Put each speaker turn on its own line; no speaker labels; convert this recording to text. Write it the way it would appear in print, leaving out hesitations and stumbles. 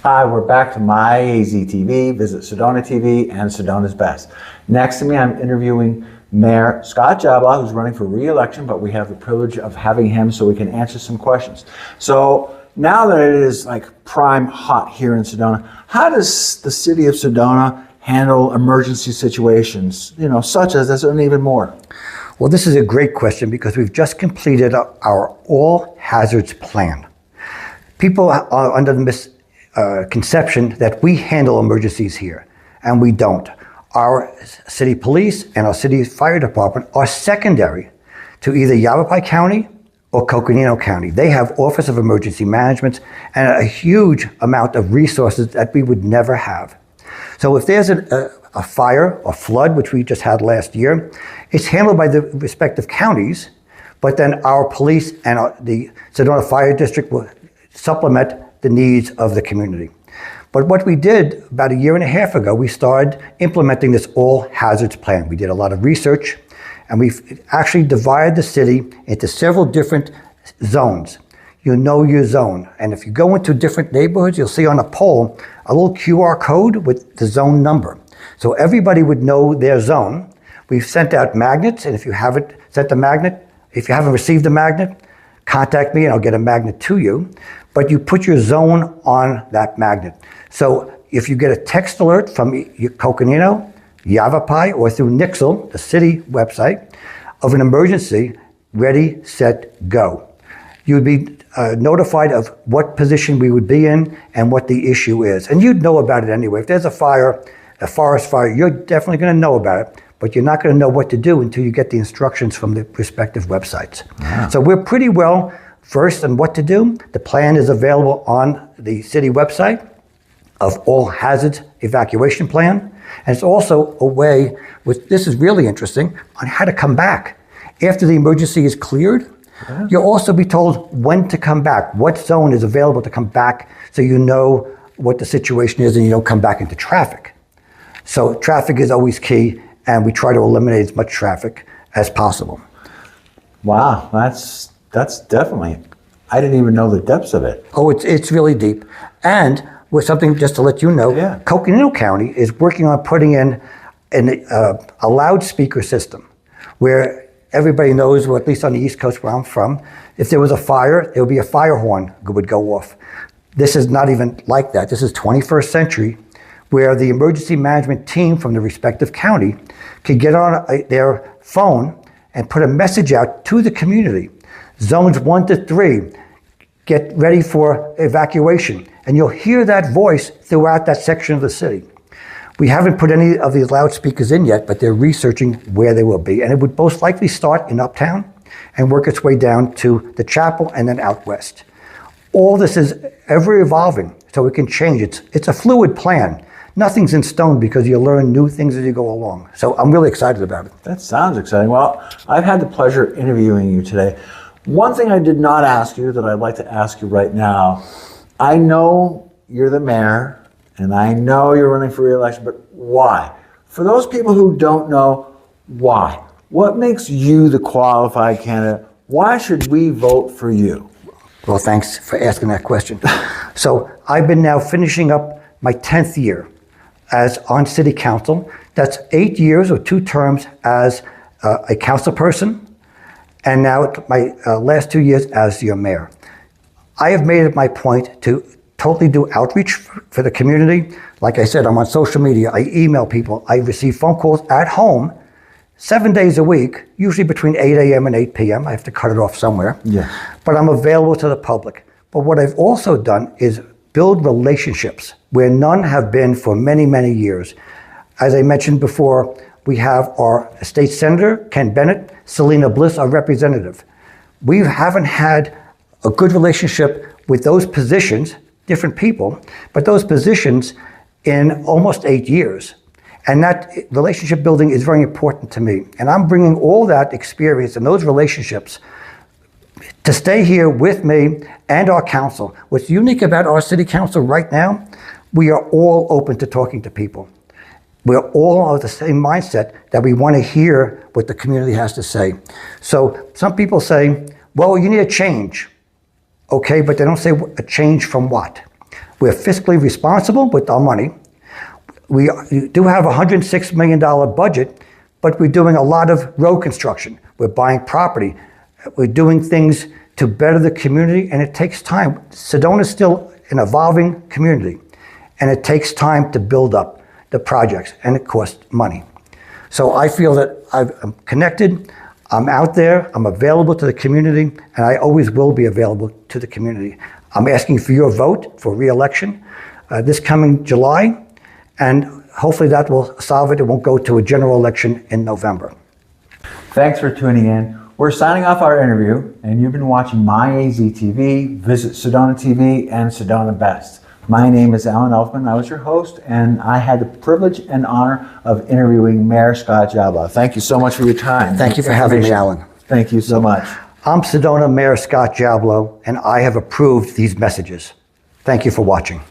Hi, we're back to My AZ TV. Visit Sedona TV and Sedona's Best. Next to me, I'm interviewing Mayor Scott Jablow, who's running for re-election, but we have the privilege of having him so we can answer some questions. So now that it is like prime hot here in Sedona, how does the city of Sedona handle emergency situations, such as this and even more?
Well, this is a great question because we've just completed our all hazards plan. People are under the misconception that we handle emergencies here, and we don't. Our city police and our city fire department are secondary to either Yavapai County or Coconino County. They have Office of Emergency Management and a huge amount of resources that we would never have. So if there's a fire or flood, which we just had last year, it's handled by the respective counties, but then our police and the Sedona Fire District will supplement the needs of the community. But what we did about a year and a half ago, we started implementing this all hazards plan. We did a lot of research, and we've actually divided the city into several different zones. You know your zone. And if you go into different neighborhoods, you'll see on a pole a little QR code with the zone number. So everybody would know their zone. We've sent out magnets, and if you haven't sent a magnet, if you haven't received a magnet, contact me and I'll get a magnet to you. But you put your zone on that magnet. So if you get a text alert from Coconino, Yavapai, or through Nixle, the city website, of an emergency, ready, set, go. You would be notified of what position we would be in and what the issue is. And you'd know about it anyway. If there's a fire, a forest fire, you're definitely going to know about it, but you're not going to know what to do until you get the instructions from the respective websites. Wow. So we're pretty well versed on what to do. The plan is available on the city website of all hazards evacuation plan. And it's also a way, this is really interesting, on how to come back. After the emergency is cleared, you'll also be told when to come back, what zone is available to come back, so you know what the situation is and you don't come back into traffic. So traffic is always key, and we try to eliminate as much traffic as possible.
Wow, that's definitely, I didn't even know the depths of it.
Oh, it's really deep. And with something just to let you know, Coconino County is working on putting in a loudspeaker system where everybody knows, or at least on the East Coast where I'm from, if there was a fire, there would be a fire horn that would go off. This is not even like that. This is 21st century, where the emergency management team from the respective county can get on their phone and put a message out to the community. Zones 1 to 3, get ready for evacuation. And you'll hear that voice throughout that section of the city. We haven't put any of these loudspeakers in yet, but they're researching where they will be. And it would most likely start in Uptown and work its way down to the Chapel and then out west. All this is ever evolving, so it can change. It's a fluid plan. Nothing's in stone because you learn new things as you go along. So I'm really excited about it.
That sounds exciting. Well, I've had the pleasure interviewing you today. One thing I did not ask you that I'd like to ask you right now, I know you're the mayor and I know you're running for re-election, but why? For those people who don't know, why? What makes you the qualified candidate? Why should we vote for you?
Well, thanks for asking that question. So I've been now finishing up my 10th year as on city council. That's 8 years or 2 terms as a council person, and now my last 2 years as your mayor. I have made it my point to totally do outreach for the community. Like I said, I'm on social media, I email people, I receive phone calls at home 7 days a week, usually between 8 a.m. and 8 p.m. I have to cut it off somewhere. Yeah. But I'm available to the public. But what I've also done is build relationships where none have been for many, many years. As I mentioned before, we have our state senator, Ken Bennett, Selena Bliss, our representative. We haven't had a good relationship with those positions, different people, but those positions in almost 8 years. And that relationship building is very important to me. And I'm bringing all that experience and those relationships to stay here with me and our council. What's unique about our city council right now, we are all open to talking to people. We're all of the same mindset that we want to hear what the community has to say. So some people say, well, you need a change. Okay, but they don't say a change from what. We're fiscally responsible with our money. We do have a $106 million budget, but we're doing a lot of road construction. We're buying property. We're doing things to better the community, and it takes time. Sedona is still an evolving community, and it takes time to build up the projects, and it costs money. So I feel that I'm connected, I'm out there, I'm available to the community, and I always will be available to the community. I'm asking for your vote for re-election this coming July, and hopefully that will solve it. It won't go to a general election in November.
Thanks for tuning in. We're signing off our interview, and you've been watching My AZ TV, Visit Sedona TV, and Sedona Best. My name is Alan Elfman. I was your host, and I had the privilege and honor of interviewing Mayor Scott Jablow. Thank you so much for your time.
Thank you for having me, Alan.
Thank you so much.
I'm Sedona Mayor Scott Jablow, and I have approved these messages. Thank you for watching.